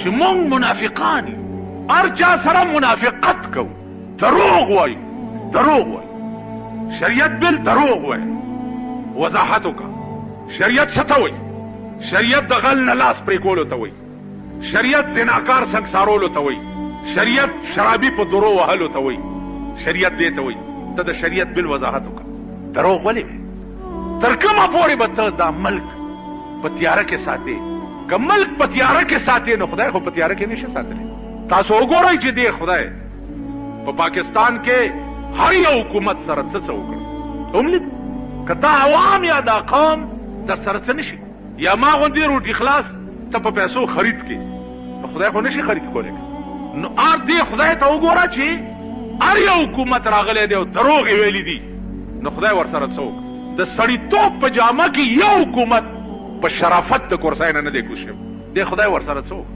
چې مونږ منافقان یو، هر چا سره منافقت کوو، دروغ وایو، دروغ وایو. شریعت بل دروغ وایي. وضاحت وکړه شریعت څه ته وایي. شریعت د غل نه لاس پرې کولو ته وایي. شریعت زناکار سنګسارولو ته وایي. شریعت شرابي په درو وهلو ته وایي. شریعت دې ته وایي. ته د شریعت بل وضاحت وکړه. دروغ ولې وایي؟ تر کومه پورې به ته دا ملک په تیاره کې ساتې؟ که ملک په تیاره کې ساتې نو خدای خو په تیاره کې نشي ساتلی. تاسو وګورئ چې دې خدای په پاکستان کې هر یو حکومت سره څه وکړه. هم لید که دا عوام یا دا قوم در سره څه نشي، یا ما غوندې روټي خلاص ته په پیسو خرید کې، خدای خو نشي خرید کولی. نو دې خدای ته وګوره چې هر یو حکومت راغلی دی او دروغ یې ویلي دي، نو خدای ورسره څه وکړه. د سړیتوب په جامه کې یو حکومت په شرافت د کرسۍ نه دی کوز شوی، دې خدای ورسره څه وکړه.